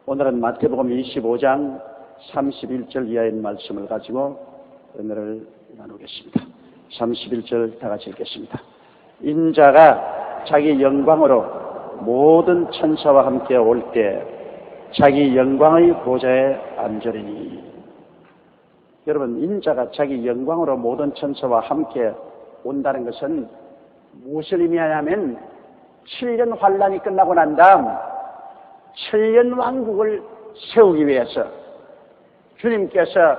오늘은 마태복음 25장 31절 이하의 말씀을 가지고 은혜를 나누겠습니다. 31절 다 같이 읽겠습니다. 인자가 자기 영광으로 모든 천사와 함께 올 때 자기 영광의 보좌에 앉으리니. 여러분, 인자가 자기 영광으로 모든 천사와 함께 온다는 것은 무엇을 의미하냐면 7년 환란이 끝나고 난 다음 7년 왕국을 세우기 위해서 주님께서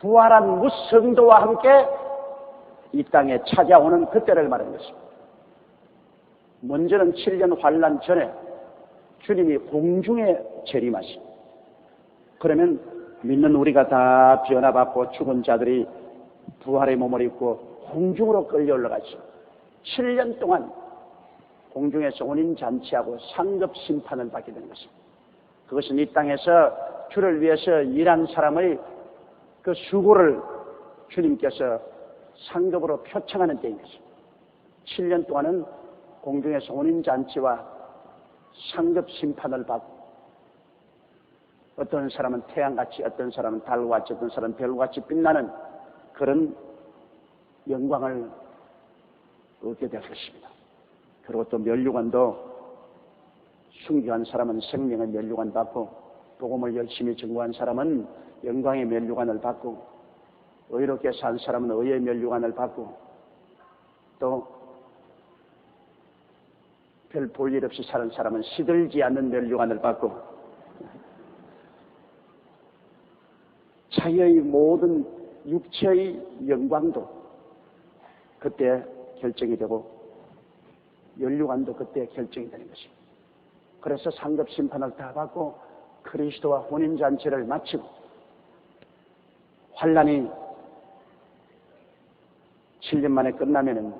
부활한 무성도와 함께 이 땅에 찾아오는 그때를 말하는 것입니다. 먼저는 7년 환란 전에 주님이 공중에 재림하십니다. 그러면 믿는 우리가 다 변화받고 죽은 자들이 부활의 몸을 입고 공중으로 끌려 올라가죠. 7년 동안 공중에서 혼인잔치하고 상급 심판을 받게 되는 것입니다. 그것은 이 땅에서 주를 위해서 일한 사람의 그 수고를 주님께서 상급으로 표창하는 때인 것입니다. 7년 동안은 공중에서 혼인잔치와 상급 심판을 받고, 어떤 사람은 태양같이, 어떤 사람은 달같이, 어떤 사람은 별같이 빛나는 그런 영광을 얻게 될 것입니다. 그리고 또 면류관도 순교한 사람은 생명의 면류관 받고, 복음을 열심히 증거한 사람은 영광의 면류관을 받고, 의롭게 산 사람은 의의 면류관을 받고, 또 별 볼 일 없이 사는 사람은 시들지 않는 면류관을 받고, 자기의 모든 육체의 영광도 그때 결정이 되고 면류관도 그때 결정이 되는 것입니다. 그래서 상급 심판을 다 받고 그리스도와 혼인잔치를 마치고 환란이 7년 만에 끝나면은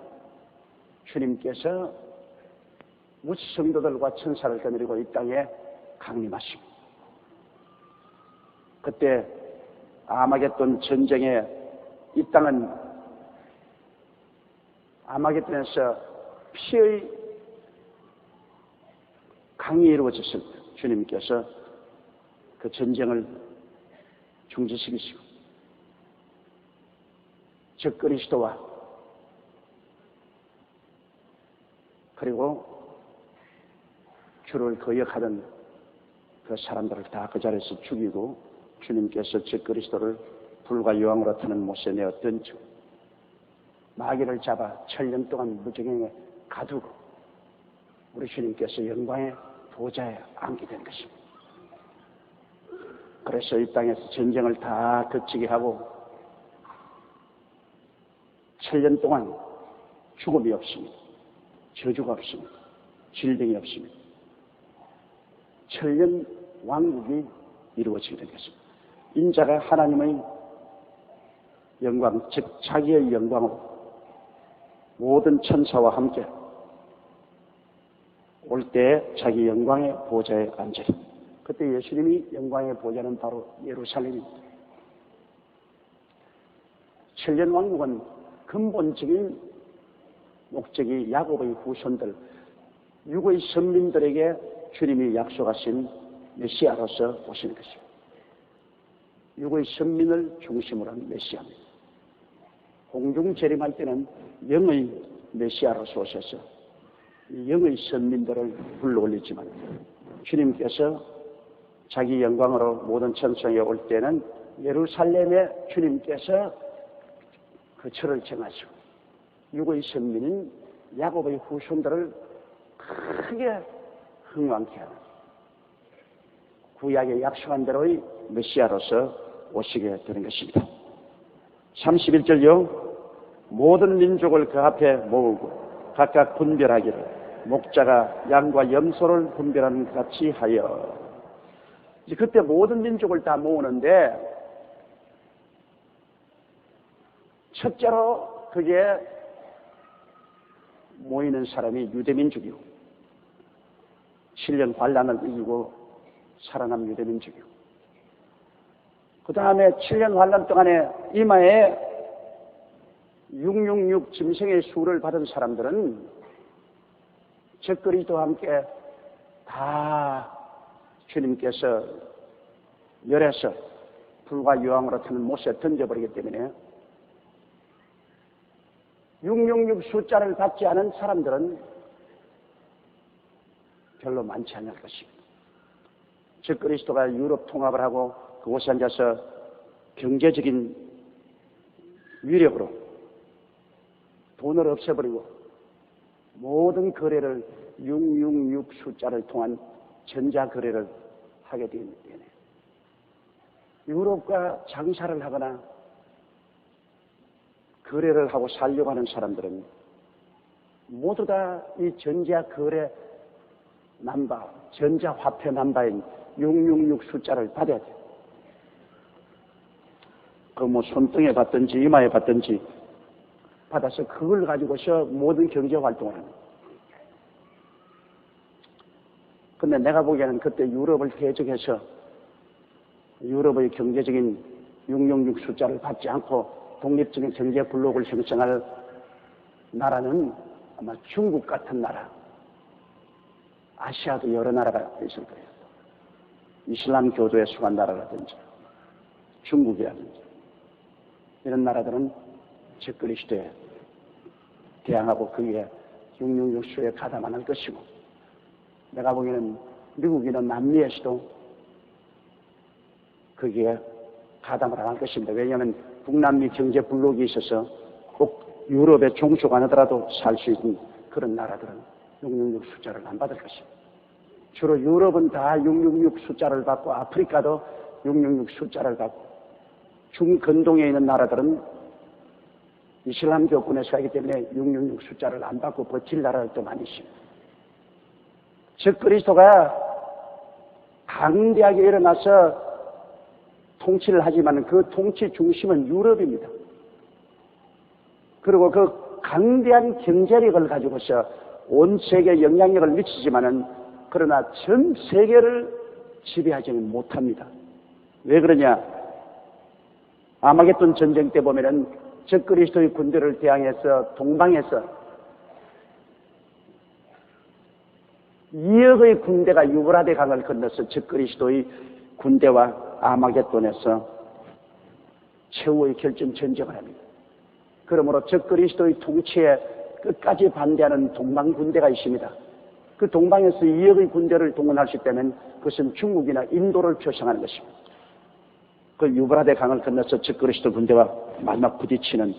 주님께서 무성도들과 천사를 거느리고 이 땅에 강림하십니다. 그때 아마겟돈 전쟁에 이 땅은 아마겟돈에서 피의 강이 이루어졌을 때 주님께서 그 전쟁을 중지시키시고 즉 그리스도와 그리고 주를 거역하던 그 사람들을 다 그 자리에서 죽이고 주님께서 즉 그리스도를 불과 여왕으로 타는 못에 내어 던지고 마귀를 잡아 7년 동안 무저갱에 가두고 우리 주님께서 영광의 보좌에 앉게 된 것입니다. 그래서 이 땅에서 전쟁을 다 거치게 하고 7년 동안 죽음이 없습니다. 저주가 없습니다. 질병이 없습니다. 7년 왕국이 이루어지게 된 것입니다. 인자가 하나님의 영광, 즉 자기의 영광으로 모든 천사와 함께 올 때 자기 영광의 보좌에 앉으리. 그때 예수님이 영광의 보좌는 바로 예루살렘입니다. 7년 왕국은 근본적인 목적이 야곱의 후손들, 육의 선민들에게 주님이 약속하신 메시아로서 오시는 것입니다. 육의 선민을 중심으로 한 메시아입니다. 공중 재림할 때는 영의 메시아로서 오셔서 영의 선민들을 불러올리지만 주님께서 자기 영광으로 모든 천성에 올 때는 예루살렘에 주님께서 그 철을 정하시고 육의 선민인 야곱의 후손들을 크게 흥왕케 하는 구약에 약속한 대로의 메시아로서 오시게 되는 것입니다. 31절요. 모든 민족을 그 앞에 모으고 각각 분별하기를 목자가 양과 염소를 분별하는 것 같이 하여. 이제 그때 모든 민족을 다 모으는데 첫째로 그게 모이는 사람이 유대민족이고 7년 환란을 이기고 살아난 유대민족이고 그 다음에 7년 환란 동안에 이마에 666 짐승의 수를 받은 사람들은 적 그리스도와 함께 다 주님께서 열에서 불과 유황으로 타는 못에 던져버리기 때문에 666 숫자를 받지 않은 사람들은 별로 많지 않을 것입니다. 즉 그리스도가 유럽 통합을 하고 그곳에 앉아서 경제적인 위력으로 돈을 없애버리고 모든 거래를 666 숫자를 통한 전자거래를 하게 되기 때문에 유럽과 장사를 하거나 거래를 하고 살려고 하는 사람들은 모두 다 이 전자거래 남바, 전자화폐 남바인 666 숫자를 받아야 돼요. 그 뭐 손등에 받든지 이마에 받든지 받아서 그걸 가지고서 모든 경제 활동을 하는 거예요. 근데 내가 보기에는 그때 유럽을 대적해서 유럽의 경제적인 666 숫자를 받지 않고 독립적인 경제 블록을 형성할 나라는 아마 중국 같은 나라, 아시아도 여러 나라가 있을 거예요. 이슬람 교도에 속한 나라라든지 중국이라든지 이런 나라들은 즉 그리스도에 대항하고 그에 666 수에 가담 안 할 것이고, 내가 보기에는 미국이나 남미에서도 거기에 가담을 안 할 것입니다. 왜냐하면 북남미 경제 블록이 있어서 꼭 유럽에 종속 안 하더라도 살 수 있는 그런 나라들은 666 숫자를 안 받을 것입니다. 주로 유럽은 다 666 숫자를 받고 아프리카도 666 숫자를 받고 중근동에 있는 나라들은 이슬람교권에 살기 때문에 666 숫자를 안 받고 버틸 나라들도 많이 있습니다. 즉 그리스도가 강대하게 일어나서 통치를 하지만 그 통치 중심은 유럽입니다. 그리고 그 강대한 경제력을 가지고서 온 세계에 영향력을 미치지만은 그러나 전 세계를 지배하지는 못합니다. 왜 그러냐? 아마겟돈 전쟁 때 보면은 적 그리스도의 군대를 대항해서 동방에서 2억의 군대가 유브라데 강을 건너서 적 그리스도의 군대와 아마겟돈에서 최후의 결전 전쟁을 합니다. 그러므로 적 그리스도의 통치에 끝까지 반대하는 동방 군대가 있습니다. 그 동방에서 2억의 군대를 동원할 수 있다면 그것은 중국이나 인도를 표상하는 것입니다. 그 유브라데 강을 건너서 적 그리스도 군대와 마지막 부딪히는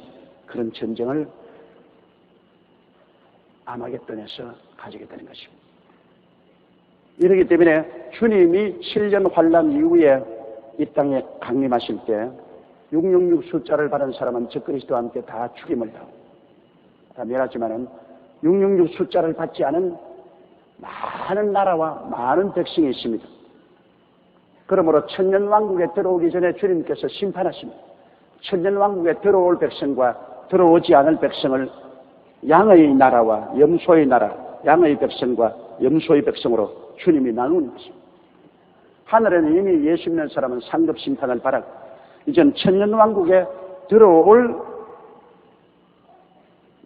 그런 전쟁을 아마겟돈에서 가지게 되는 것입니다. 이러기 때문에 주님이 7년 환란 이후에 이 땅에 강림하실 때 666 숫자를 받은 사람은 적 그리스도와 함께 다 죽임을 당하고 다 멸하지만은 666 숫자를 받지 않은 많은 나라와 많은 백성이 있습니다. 그러므로 천년왕국에 들어오기 전에 주님께서 심판하십니다. 천년왕국에 들어올 백성과 들어오지 않을 백성을 양의 나라와 염소의 나라, 양의 백성과 염소의 백성으로 주님이 나누는 것입니다. 하늘에는 이미 예수 믿는 사람은 상급 심판을 받았고 이젠 천년왕국에 들어올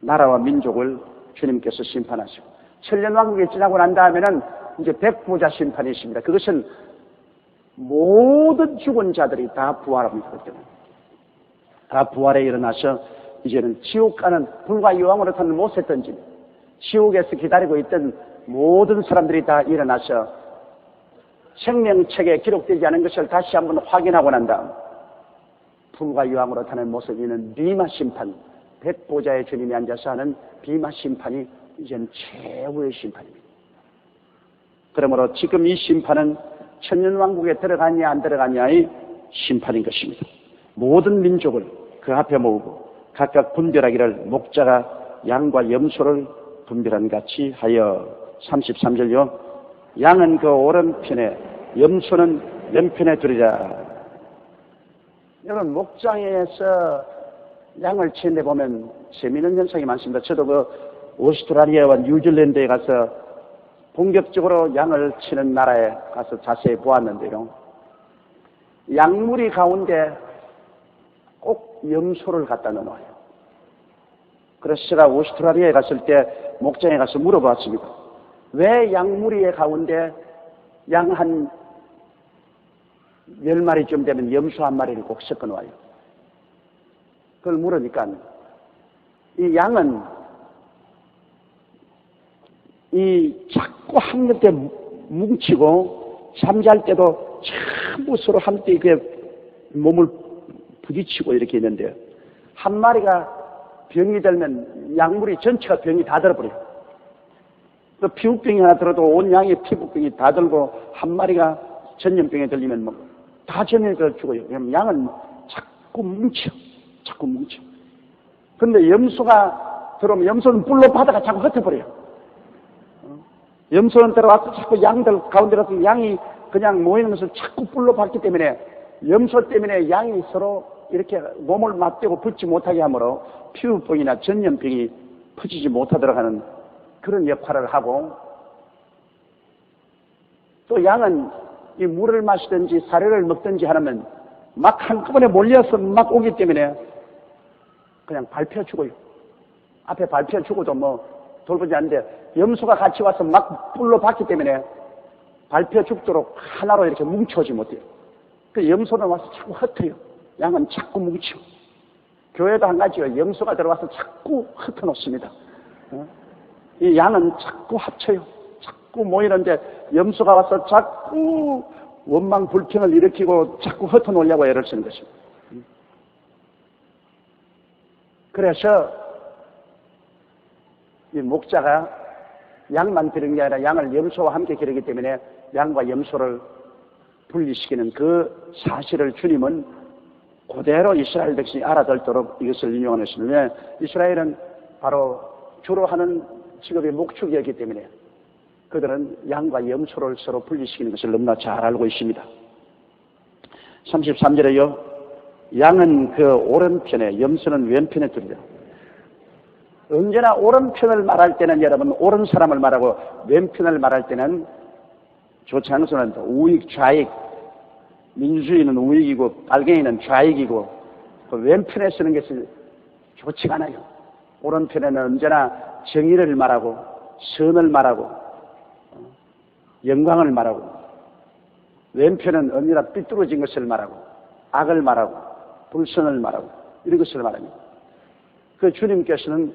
나라와 민족을 주님께서 심판하시고 천년왕국이 지나고 난 다음에는 이제 백부자 심판이 있습니다. 그것은 모든 죽은 자들이 다 부활합니다. 그때는 다 부활에 일어나서 이제는 지옥 가는 불과 유황으로 타는 못에 던집니다. 지옥에서 기다리고 있던 모든 사람들이 다 일어나서 생명책에 기록되지 않은 것을 다시 한번 확인하고 난 다음 불과 유황으로 타는 못에 있는 비마 심판, 백보자의 주님이 앉아서 하는 비마 심판이 이제는 최후의 심판입니다. 그러므로 지금 이 심판은 천년왕국에 들어가냐 안 들어가냐의 심판인 것입니다. 모든 민족을 그 앞에 모으고 각각 분별하기를 목자가 양과 염소를 분별한 같이 하여 33절요. 양은 그 오른편에 염소는 왼편에 두리라. 여러분 목장에서 양을 치는데 보면 재미있는 현상이 많습니다. 저도 그 오스트라리아와 뉴질랜드에 가서 본격적으로 양을 치는 나라에 가서 자세히 보았는데요. 양무리 가운데 꼭 염소를 갖다 넣어요. 그래서 제가 오스트라리아에 갔을 때 목장에 가서 물어봤습니다. 왜 양무리의 가운데 양 한 10마리쯤 되면 염소 한 마리를 꼭 섞어 놓아요. 그걸 물으니까 이 양은 자꾸 한 곁에 뭉치고 잠잘 때도 전부 서로 함께 몸을 부딪히고 이렇게 있는데, 한 마리가 병이 들면 양물이 전체가 병이 다 들어버려요. 또 피부병이 하나 들어도 온 양의 피부병이 다 들고, 한 마리가 전염병에 들리면 다 전염이 들어 죽어요. 그럼 양은 자꾸 뭉쳐. 그런데 염소가 들어오면 염소는 뿔로 바다가 자꾸 흩어버려요. 염소는 들어와서 자꾸 양들 가운데라서 양이 그냥 모이는 것을 자꾸 뿔로 받기 때문에, 염소 때문에 양이 서로 이렇게 몸을 맞대고 붙지 못하게 하므로 피부병이나 전염병이 퍼지지 못하도록 하는 그런 역할을 하고, 또 양은 이 물을 마시든지 사료를 먹든지 하면 막 한꺼번에 몰려서 막 오기 때문에 그냥 밟혀 죽어요. 앞에 밟혀 죽어도 돌보지 않는데, 염소가 같이 와서 막 뿔로 받기 때문에 밟혀 죽도록 하나로 이렇게 뭉쳐오지 못해요. 그 염소는 와서 자꾸 흩어요. 양은 자꾸 뭉쳐. 교회도 한 가지요. 염소가 들어와서 자꾸 흩어놓습니다. 이 양은 자꾸 합쳐요. 자꾸 모이는데 염소가 와서 자꾸 원망 불평을 일으키고 자꾸 흩어놓으려고 애를 쓰는 것입니다. 그래서 이 목자가 양만 기르는 게 아니라 양을 염소와 함께 기르기 때문에 양과 염소를 분리시키는 그 사실을 주님은 그대로 이스라엘 백성이 알아듣도록 이것을 인용하셨는데, 이스라엘은 바로 주로 하는 직업이 목축이었기 때문에 그들은 양과 염소를 서로 분리시키는 것을 너무나 잘 알고 있습니다. 33절에요. 양은 그 오른편에, 염소는 왼편에 두리라. 언제나 오른편을 말할 때는 여러분 옳은 사람을 말하고, 왼편을 말할 때는 좋지 않은 소리는 우익, 좌익, 민주주의는 우익이고 빨갱이는 좌익이고, 그 왼편에 쓰는 것이 좋지가 않아요. 오른편에는 언제나 정의를 말하고 선을 말하고 영광을 말하고, 왼편은 언제나 삐뚤어진 것을 말하고 악을 말하고 불선을 말하고 이런 것을 말합니다. 그 주님께서는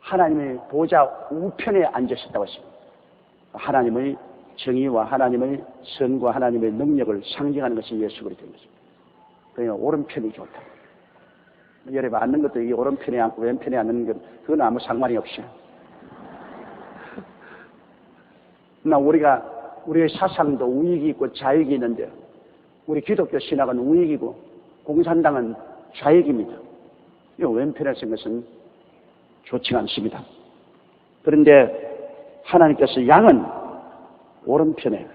하나님의 보좌 우편에 앉으셨다고 했습니다. 하나님의 정의와 하나님의 선과 하나님의 능력을 상징하는 것이 예수 그리스도입니다. 그러니까 오른편이 좋다. 여러분 앉는 것도 이게 오른편에 앉고 왼편에 앉는 것, 그건 아무 상관이 없어요. 나 우리의 사상도 우익이 있고 좌익이 있는데, 우리 기독교 신학은 우익이고 공산당은 좌익입니다. 이 왼편에 쓴 것은 좋지 않습니다. 그런데 하나님께서 양은 오른편에,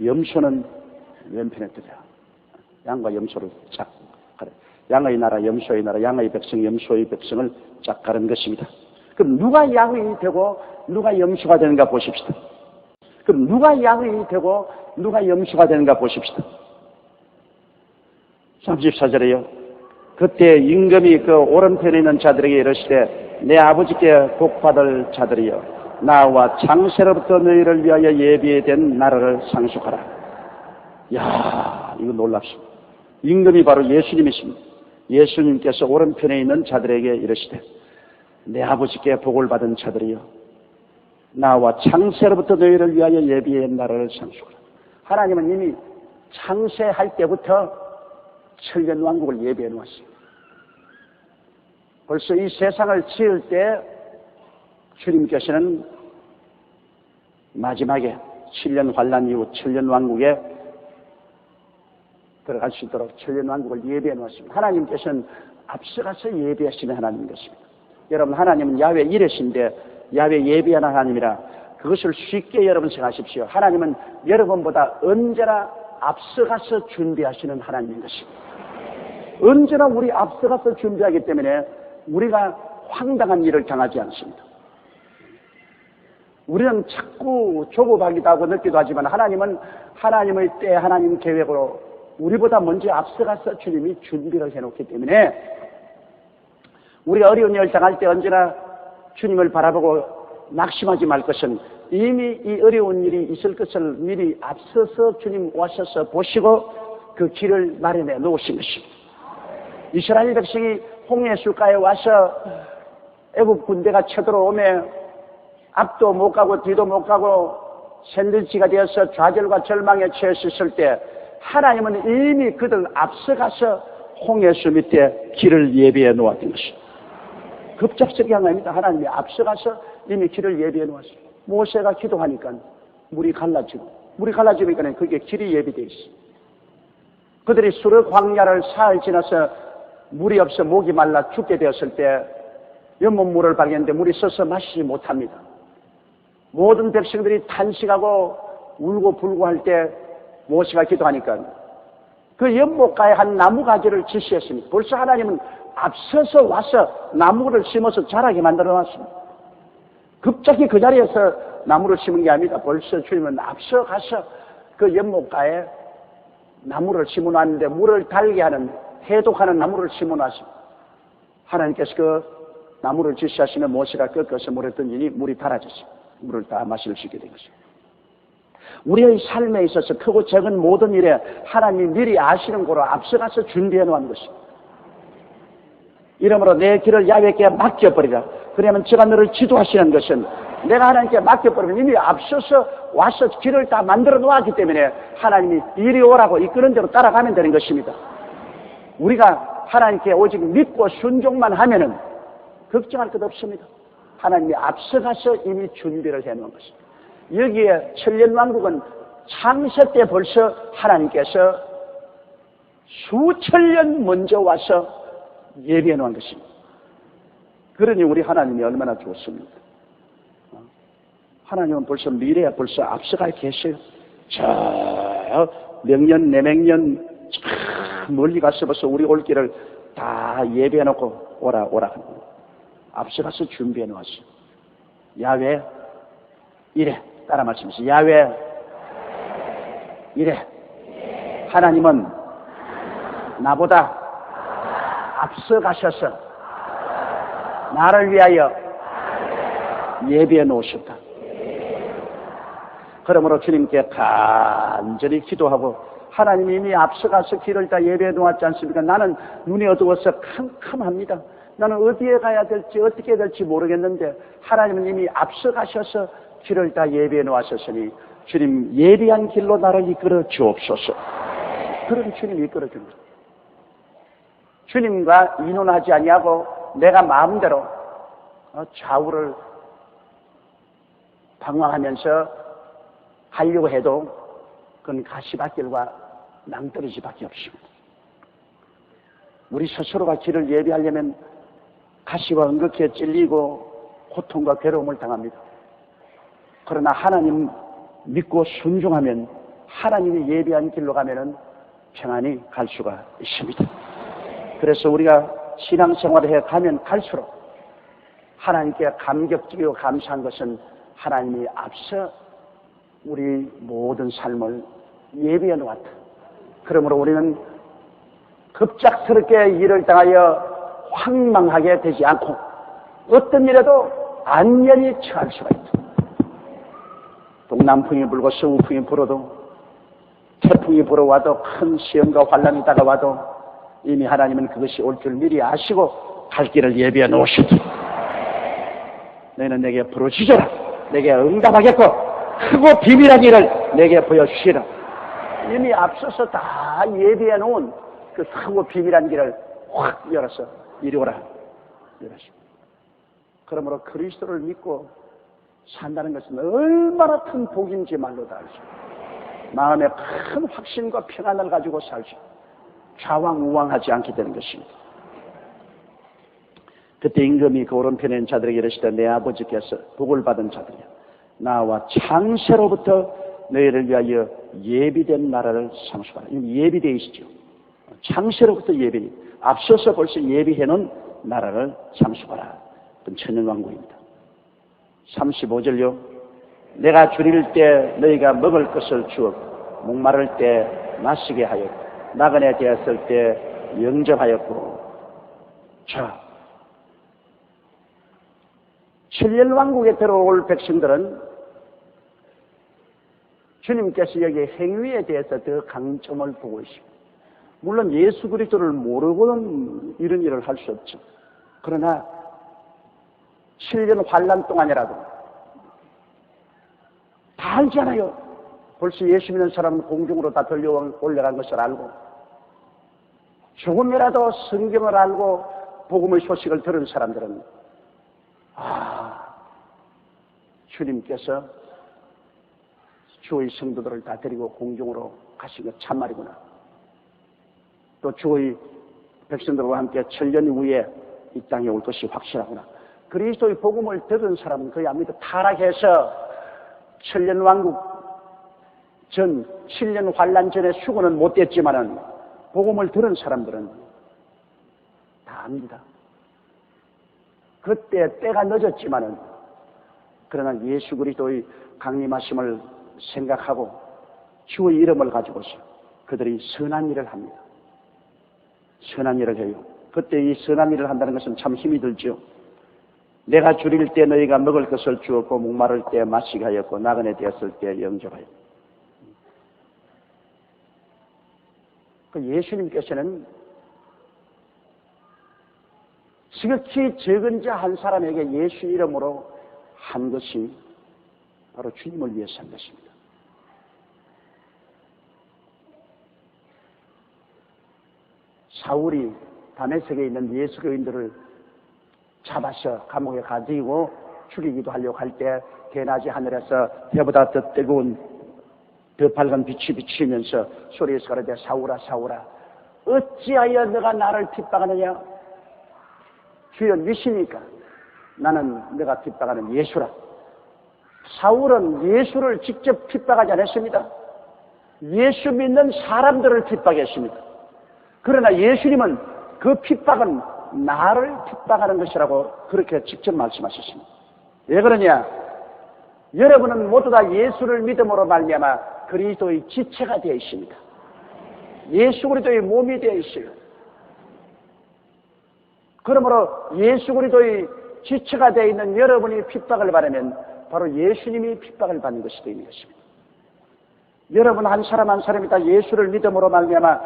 염소는 왼편에 두자. 양과 염소를 짝 가려. 양의 나라, 염소의 나라, 양의 백성, 염소의 백성을 짝 가른 것입니다. 그럼 누가 양이 되고 누가 염소가 되는가 보십시다. 그럼 누가 양이 되고 누가 염소가 되는가 보십시다. 34절에요. 그때 임금이 그 오른편에 있는 자들에게 이르시되, 내 아버지께 복받을 자들이여, 나와 창세로부터 너희를 위하여 예비된 나라를 상속하라. 야, 이거 놀랍습니다. 임금이 바로 예수님이십니다. 예수님께서 오른편에 있는 자들에게 이르시되, 내 아버지께 복을 받은 자들이여, 나와 창세로부터 너희를 위하여 예비된 나라를 상속하라. 하나님은 이미 창세할 때부터 천년왕국을 예비해 놓았습니다. 벌써 이 세상을 지을 때 주님께서는 마지막에 7년 환란 이후 천년왕국에 들어갈 수 있도록 천년왕국을 예비해 놓았습니다. 하나님께서는 앞서가서 예비하시는 하나님인 것입니다. 여러분, 하나님은 야훼 이레신데 야훼 예비하는 하나님이라 그것을 쉽게 여러분 생각하십시오. 하나님은 여러분보다 언제나 앞서가서 준비하시는 하나님인 것입니다. 언제나 우리 앞서가서 준비하기 때문에 우리가 황당한 일을 당하지 않습니다. 우리는 자꾸 조급하기도 하고 늦기도 하지만 하나님은 하나님의 때, 하나님 계획으로 우리보다 먼저 앞서가서 주님이 준비를 해놓기 때문에 우리가 어려운 일을 당할 때 언제나 주님을 바라보고 낙심하지 말 것은, 이미 이 어려운 일이 있을 것을 미리 앞서서 주님 오셔서 보시고 그 길을 마련해 놓으신 것입니다. 이스라엘 백성이 홍해수가에 와서 애국 군대가 쳐들어오며 앞도 못 가고 뒤도 못 가고 샌드위치가 되어서 좌절과 절망에 처했을 때 하나님은 이미 그들 앞서가서 홍해수 밑에 길을 예비해 놓았던 것입니다. 급작스러운 게 아닙니다. 하나님이 앞서가서 이미 길을 예비해 놓았어요. 모세가 기도하니까 물이 갈라지니까 그게 길이 예비되어 있어요. 그들이 수르 광야를 사흘 지나서 물이 없어 목이 말라 죽게 되었을 때 연못물을 발견했는데 물이 써서 마시지 못합니다. 모든 백성들이 탄식하고 울고 불고 할 때 모세가 기도하니까 그 연못가에 한 나무 가지를 지시했습니다. 벌써 하나님은 앞서서 와서 나무를 심어서 자라게 만들어 놨습니다. 급작히 그 자리에서 나무를 심은 게 아닙니다. 벌써 주님은 앞서가서 그 연못가에 나무를 심어 놨는데 물을 달게 하는 해독하는 나무를 심어 놨습니다. 하나님께서 그 나무를 지시하시면 모세가 꺾어서 물에 던지니 물이 달아졌습니다. 물을 다 마실 수 있게 된 것입니다. 우리의 삶에 있어서 크고 작은 모든 일에 하나님이 미리 아시는 거로 앞서가서 준비해 놓은 것입니다. 이러므로 내 길을 야훼께 맡겨버리라. 그러면 제가 너를 지도하시는 것은 내가 하나님께 맡겨버리면 이미 앞서서 와서 길을 다 만들어 놓았기 때문에 하나님이 이리 오라고 이끄는 대로 따라가면 되는 것입니다. 우리가 하나님께 오직 믿고 순종만 하면은 걱정할 것 없습니다. 하나님이 앞서가서 이미 준비를 해놓은 것입니다. 여기에 천년왕국은 창세 때 벌써 하나님께서 수천 년 먼저 와서 예비해 놓은 것입니다. 그러니 우리 하나님이 얼마나 좋습니까? 하나님은 벌써 미래에 벌써 앞서가 계세요. 저 명년 내명년 저 멀리 가서 벌써 우리 올 길을 다 예비해 놓고 오라 합니다. 앞서가서 준비해 놓았어요. 야훼 이래 따라 말씀하세요. 야훼 이래 하나님은 나보다 앞서가셔서 나를 위하여 예비해 놓으셨다. 그러므로 주님께 간절히 기도하고 하나님이 이미 앞서가서 길을 다 예비해 놓았지 않습니까? 나는 눈이 어두워서 캄캄합니다. 나는 어디에 가야 될지 어떻게 될지 모르겠는데 하나님은 이미 앞서가셔서 길을 다 예비해 놓으셨으니 주님 예비한 길로 나를 이끌어 주옵소서. 그런 주님이 이끌어 줍니다. 주님과 인원하지 아니하고 내가 마음대로 좌우를 방황하면서 하려고 해도 그건 가시밭길과 낭떠러지밖에 없습니다. 우리 스스로가 길을 예비하려면 가시와 은극에 찔리고 고통과 괴로움을 당합니다. 그러나 하나님 믿고 순종하면 하나님이 예비한 길로 가면은 평안히 갈 수가 있습니다. 그래서 우리가 신앙생활을 해 가면 갈수록 하나님께 감격드리고 감사한 것은 하나님이 앞서 우리 모든 삶을 예비해 놓았다. 그러므로 우리는 급작스럽게 일을 당하여 황망하게 되지 않고 어떤 일에도 안전히 처할 수가 있다. 동남풍이 불고 서우풍이 불어도 태풍이 불어와도 큰 시험과 환란이 다가와도 이미 하나님은 그것이 올 줄 미리 아시고 갈 길을 예비해 놓으셨다. 너희는 내게 부르짖어라. 내게 응답하겠고 크고 비밀한 일을 내게 보여주시라. 이미 앞서서 다 예비해 놓은 그 크고 비밀한 길을 확 열어서 이리 오라. 이러십니다. 그러므로 그리스도를 믿고 산다는 것은 얼마나 큰 복인지 말로도 알죠. 마음에 큰 확신과 평안을 가지고 살죠. 좌왕우왕하지 않게 되는 것입니다. 그때 임금이 그 오른편에 있는 자들에게 이르시되 내 아버지께서 복을 받은 자들이야. 나와 창세로부터 너희를 위하여 예비된 나라를 상속하라. 예비되어 있죠. 창세로부터 앞서서 벌써 예비해놓은 나라를 상속하라. 그건 천년왕국입니다. 35절요. 내가 줄일 때 너희가 먹을 것을 주었고 목마를 때 마시게 하였고 나그네 되었을 때 영접하였고 자, 천년왕국에 들어올 백성들은 주님께서 여기 행위에 대해서 더 강점을 두고 있습니다. 물론 예수 그리스도를 모르고는 이런 일을 할 수 없죠. 그러나 7년 환란 동안이라도 다 알잖아요. 벌써 예수 믿는 사람은 공중으로 다 들려 올라간 것을 알고 조금이라도 성경을 알고 복음의 소식을 들은 사람들은 주님께서 주의 성도들을 다 데리고 공중으로 가신 것 참말이구나. 또 주의 백성들과 함께 7년 후에 이 땅에 올 것이 확실하구나. 그리스도의 복음을 들은 사람은 거의 아무래도 타락해서 7년 왕국 전 7년 환란 전에 수고는 못됐지만은 복음을 들은 사람들은 다 압니다. 그때 때가 늦었지만은 그러나 예수 그리스도의 강림하심을 생각하고 주의 이름을 가지고서 그들이 선한 일을 합니다. 선한 일을 해요. 그때 이 선한 일을 한다는 것은 참 힘이 들죠. 내가 줄일 때 너희가 먹을 것을 주었고 목마를 때 마시게 하였고 나그네 되었을 때 영접하였고. 예수님께서는 지극히 적은 자 한 사람에게 예수 이름으로 한 것이 바로 주님을 위해서 한 것입니다. 사울이 다메섹에 있는 예수 교인들을 잡아서 감옥에 가두고 죽이기도 하려고 할 때 대낮에 하늘에서 해보다 더 뜨거운 더 밝은 빛이 비치면서 소리에서 가로되 사울아 사울아 어찌하여 너가 나를 핍박하느냐. 주여 니시니까 나는 너가 핍박하는 예수라. 사울은 예수를 직접 핍박하지 않았습니다. 예수 믿는 사람들을 핍박했습니다. 그러나 예수님은 그 핍박은 나를 핍박하는 것이라고 그렇게 직접 말씀하셨습니다. 왜 그러냐? 여러분은 모두 다 예수를 믿음으로 말미암아 그리스도의 지체가 되어 있습니다. 예수 그리스도의 몸이 되어 있어요. 그러므로 예수 그리스도의 지체가 되어 있는 여러분이 핍박을 받으면 바로 예수님이 핍박을 받는 것이 되는 것입니다. 여러분 한 사람 한 사람이 다 예수를 믿음으로 말미암아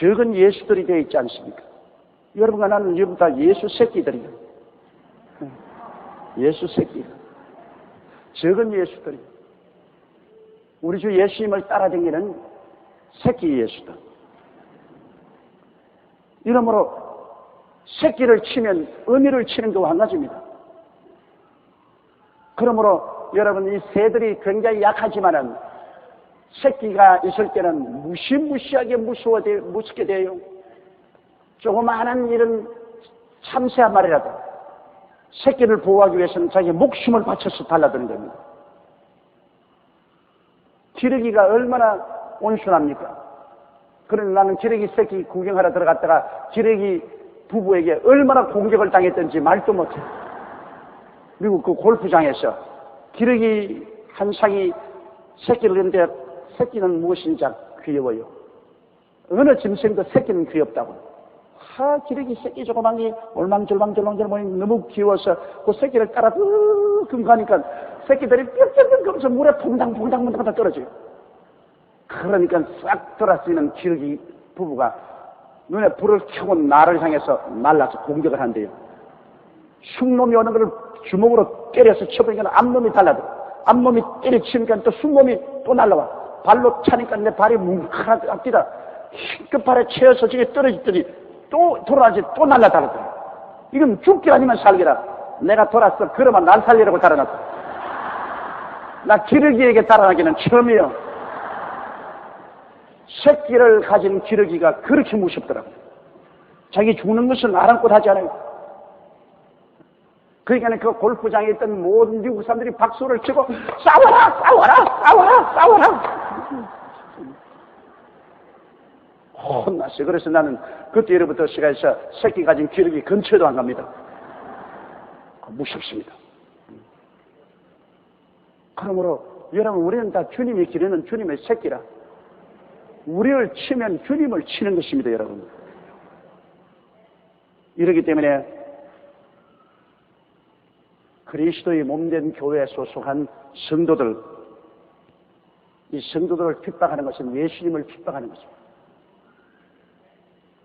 적은 예수들이 되어 있지 않습니까? 여러분과 나는 여러분 다 예수 새끼들이에요. 예수 새끼. 적은 예수들이. 우리 주 예수님을 따라다니는 새끼 예수들. 이러므로 새끼를 치면 어미를 치는 것과 한 가지입니다. 그러므로 여러분 이 새들이 굉장히 약하지만은 새끼가 있을 때는 무시무시하게 무섭게 돼요. 조그마한 이런 참새 한 마리라도 새끼를 보호하기 위해서는 자기 목숨을 바쳐서 달라드는 겁니다. 기러기가 얼마나 온순합니까? 그런데 나는 기러기 새끼 구경하러 들어갔다가 기러기 부부에게 얼마나 공격을 당했던지 말도 못해요. 미국 그 골프장에서 기러기 한 쌍이 새끼를 했는데 새끼는 무엇인지 귀여워요. 어느 짐승도 새끼는 귀엽다고. 기러기 새끼 조그만 게 올망졸망 너무 귀여워서 그 새끼를 따라 끔 가니까 새끼들이 뿅뿅뿅 거면서 물에 퐁당퐁당 떨어져요. 그러니까 싹 돌아쓰는 기러기 부부가 눈에 불을 켜고 나를 향해서 날라서 공격을 한대요. 숭놈이 오는 걸 주먹으로 때려서 쳐보니까 앞놈이 달라들어. 앞놈이 때려치니까 또 숭놈이 또 날라와. 발로 차니까 내 발이 뭉클하게 뛰다. 힘껏 발에 채워서 저게 떨어지더니 또 돌아가지 또 날라다르더라. 이건 죽기 아니면 살기라. 내가 돌았어. 그러면 날 살리라고 달아놨어. 나 기러기에게 달아나기는 처음이에요. 새끼를 가진 기러기가 그렇게 무섭더라고요. 자기 죽는 것을 아랑곳 하지 않아요. 그러니까 그 골프장에 있던 모든 미국 사람들이 박수를 치고 싸워라. 혼났어요. 그래서 나는 그때부터 시간에서 새끼 가진 기러기 근처에도 안 갑니다. 무섭습니다. 그러므로 여러분 우리는 다 주님이 기르는 주님의 새끼라. 우리를 치면 주님을 치는 것입니다, 여러분. 이렇기 때문에 그리스도의 몸된 교회에 소속한 성도들, 이 성도들을 핍박하는 것은 예수님을 핍박하는 것입니다.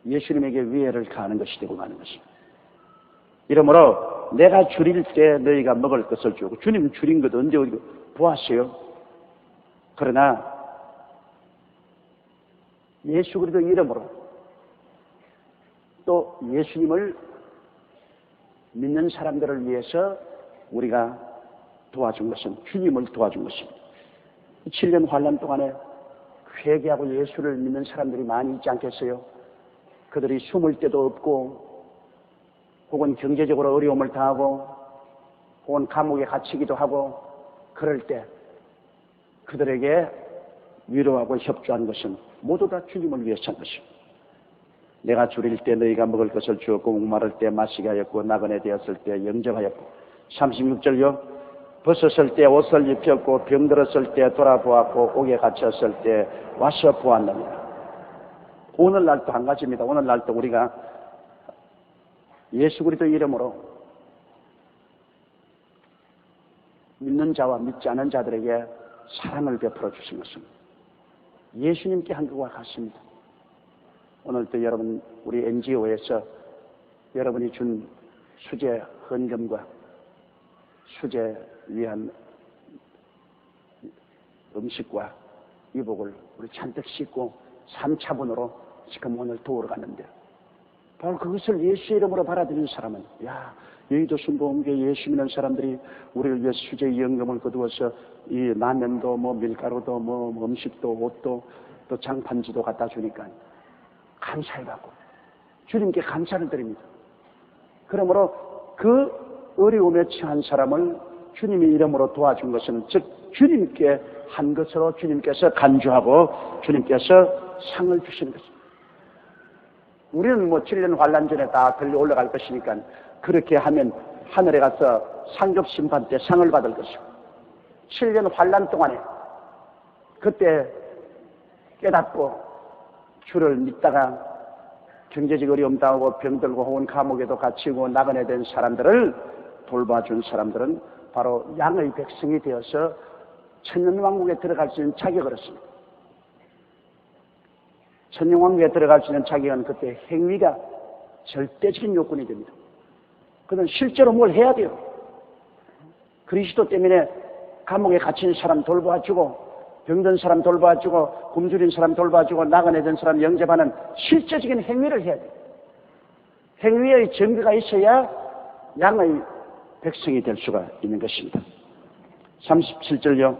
예수님에게 위해를 가하는 것이 되고 마는 것입니다. 이러므로 내가 줄일 때 너희가 먹을 것을 주고, 주님 줄인 것 언제 어디고 보았어요? 그러나 예수 그리스도 이름으로 또 예수님을 믿는 사람들을 위해서 우리가 도와준 것은 주님을 도와준 것입니다. 7년 환란 동안에 회개하고 예수를 믿는 사람들이 많이 있지 않겠어요? 그들이 숨을 데도 없고 혹은 경제적으로 어려움을 당하고 혹은 감옥에 갇히기도 하고 그럴 때 그들에게 위로하고 협조한 것은 모두 다 주님을 위해서 한 것입니다. 내가 줄일 때 너희가 먹을 것을 주었고 목마를 때 마시게 하였고 나그네 되었을 때 영접하였고 36절요. 벗었을 때 옷을 입혔고 병들었을 때 돌아보았고 옥에 갇혔을 때 와서 보았느니라. 오늘날도 한 가지입니다. 오늘날도 우리가 예수 그리스도 이름으로 믿는 자와 믿지 않은 자들에게 사랑을 베풀어 주신 것은 예수님께 한 것과 같습니다. 오늘도 여러분 우리 NGO에서 여러분이 준 수제 헌금과 수제 위한 음식과 이복을 우리 잔뜩 씻고 3차분으로 지금 오늘 도우러 갔는데 바로 그것을 예수 이름으로 받아들이는 사람은 여의도 순복음교회 예수 믿는 사람들이 우리를 위해 수제 연금을 거두어서 이 라면도 밀가루도 음식도 옷도 또 장판지도 갖다 주니까 감사해갖고 주님께 감사를 드립니다. 그러므로 그 어려움에 처한 사람을 주님의 이름으로 도와준 것은 즉 주님께 한 것으로 주님께서 간주하고 주님께서 상을 주시는 것입니다. 우리는 7년 환란 전에 다 들려 올라갈 것이니까 그렇게 하면 하늘에 가서 상급 심판 때 상을 받을 것이고 7년 환란 동안에 그때 깨닫고 주를 믿다가 경제적 어려움 당하고 병들고 혹은 감옥에도 갇히고 나그네 된 사람들을 돌봐준 사람들은 바로 양의 백성이 되어서 천년왕국에 들어갈 수 있는 자격을 얻습니다. 천년왕국에 들어갈 수 있는 자격은 그때 행위가 절대적인 요건이 됩니다. 그는 실제로 뭘 해야 돼요. 그리스도 때문에 감옥에 갇힌 사람 돌봐주고 병든 사람 돌봐주고 굶주린 사람 돌봐주고 나그네 된 사람 영접하는 실제적인 행위를 해야 돼요. 행위의 증거가 있어야 양의 백성이 될 수가 있는 것입니다. 37절요.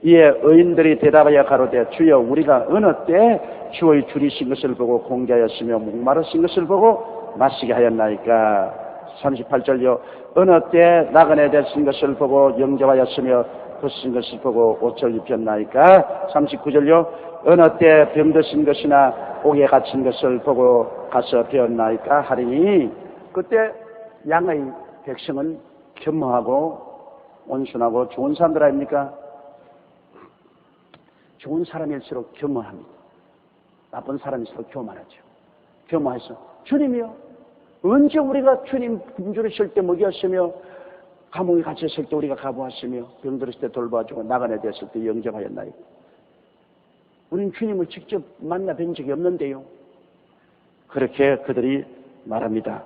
이에 의인들이 대답하여 가로되 주여 우리가 어느 때 주의 줄이신 것을 보고 공개하였으며 목마르신 것을 보고 마시게 하였나이까. 38절요. 어느 때 나그네 되신 것을 보고 영접하였으며 벗으신 것을 보고 옷을 입혔나이까. 39절요. 어느 때 병드신 것이나 옥에 갇힌 것을 보고 가서 배웠나이까 하리니. 그때 양의 백성은 겸허하고 온순하고 좋은 사람들 아닙니까? 좋은 사람일수록 겸허합니다. 나쁜 사람일수록 교만하죠. 겸허해서 주님이요 언제 우리가 주님 굶주리실 때 먹였으며 감옥에 갇혔을 때 우리가 가보았으며 병들었을 때 돌봐주고 나그네 되었을 때 영접하였나이까. 우리는 주님을 직접 만나 뵌 적이 없는데요. 그렇게 그들이 말합니다.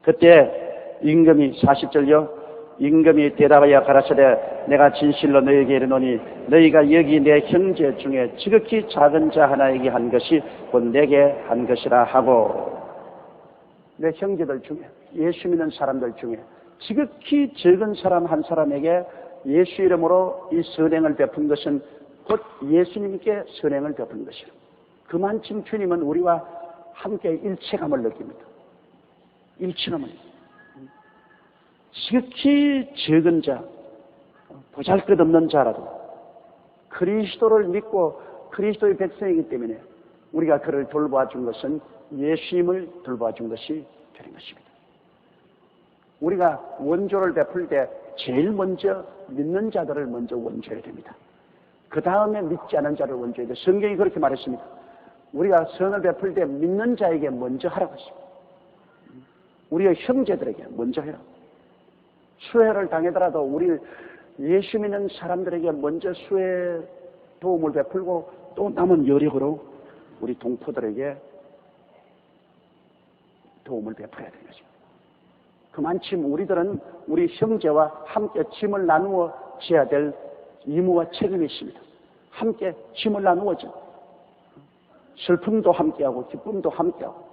그때 임금이 40절요. 임금이 대답하여 가라사대 내가 진실로 너희에게 이르노니 너희가 여기 내 형제 중에 지극히 작은 자 하나에게 한 것이 곧 내게 한 것이라 하고. 내 형제들 중에 예수 믿는 사람들 중에 지극히 적은 사람 한 사람에게 예수 이름으로 이 선행을 베푼 것은 곧 예수님께 선행을 베푼 것이라. 그만큼 주님은 우리와 함께 일체감을 느낍니다. 일체감을. 지극히 적은 자, 보잘것없는 자라도 그리스도를 믿고 그리스도의 백성이기 때문에 우리가 그를 돌봐준 것은 예수님을 돌봐준 것이 되는 것입니다. 우리가 원조를 베풀 때 제일 먼저 믿는 자들을 먼저 원조해야 됩니다. 그 다음에 믿지 않은 자를 원조해야 돼요. 성경이 그렇게 말했습니다. 우리가 선을 베풀 때 믿는 자에게 먼저 하라고 했습니다. 우리의 형제들에게 먼저 해라. 수혜를 당하더라도 우리 예수 믿는 사람들에게 먼저 수혜 도움을 베풀고 또 남은 여력으로 우리 동포들에게 도움을 베풀어야 되는 것입니다. 그만큼 우리들은 우리 형제와 함께 짐을 나누어 져야 될 의무와 책임이 있습니다. 함께 짐을 나누어져. 슬픔도 함께하고 기쁨도 함께하고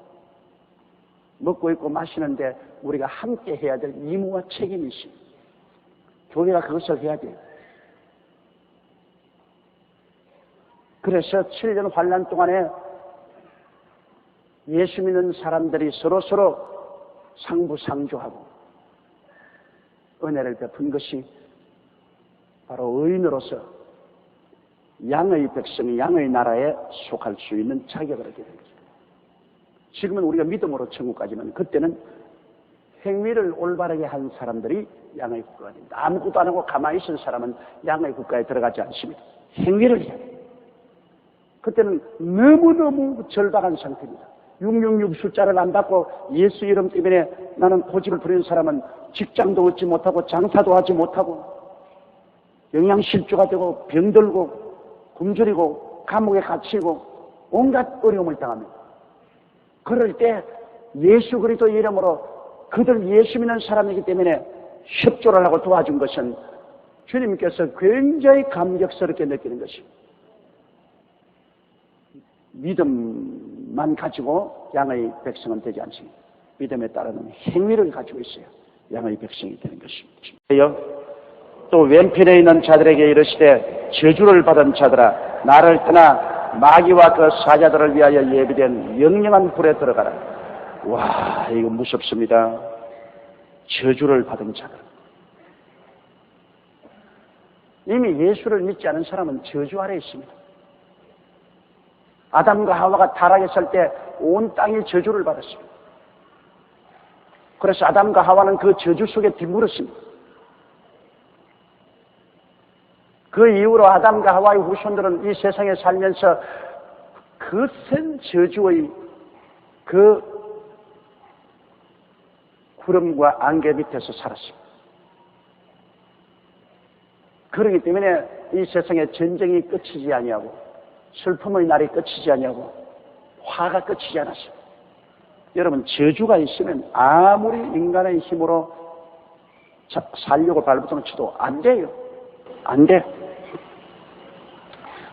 먹고 입고 마시는데 우리가 함께 해야 될 의무와 책임이 있습니다. 교회가 그것을 해야 돼요. 그래서 7년 환난 동안에 예수 믿는 사람들이 서로 상부상조하고 은혜를 베푼 것이 바로 의인으로서 양의 백성이 양의 나라에 속할 수 있는 자격을 얻게 된 것입니다. 지금은 우리가 믿음으로 천국 가지만 그때는 행위를 올바르게 한 사람들이 양의 국가가 됩니다. 아무것도 안 하고 가만히 있은 사람은 양의 국가에 들어가지 않습니다. 행위를 해야 돼요. 그때는 너무너무 절박한 상태입니다. 666 숫자를 안 받고 예수 이름 때문에 나는 고집을 부리는 사람은 직장도 얻지 못하고 장사도 하지 못하고 영양실조가 되고 병들고 굶주리고 감옥에 갇히고 온갖 어려움을 당합니다. 그럴 때 예수 그리스도 이름으로 그들 예수 믿는 사람이기 때문에 협조를 하고 도와준 것은 주님께서 굉장히 감격스럽게 느끼는 것입니다. 믿음만 가지고 양의 백성은 되지 않습니다. 믿음에 따르는 행위를 가지고 있어야 양의 백성이 되는 것입니다. 또 왼편에 있는 자들에게 이르시되 저주를 받은 자들아 나를 떠나 마귀와 그 사자들을 위하여 예비된 영영한 불에 들어가라. 와, 이거 무섭습니다. 저주를 받은 자들. 이미 예수를 믿지 않은 사람은 저주 아래에 있습니다. 아담과 하와가 타락했을 때 온 땅이 저주를 받았습니다. 그래서 아담과 하와는 그 저주 속에 뒹굴었습니다. 그 이후로 아담과 하와의 후손들은 이 세상에 살면서 그 센 저주의 그 구름과 안개 밑에서 살았습니다. 그렇기 때문에 이 세상에 전쟁이 끝이지 아니하고 슬픔의 날이 끝이지 아니하고 화가 끝이지 않았습니다. 여러분, 저주가 있으면 아무리 인간의 힘으로 살려고 발버둥 쳐도 안 돼요. 안 돼.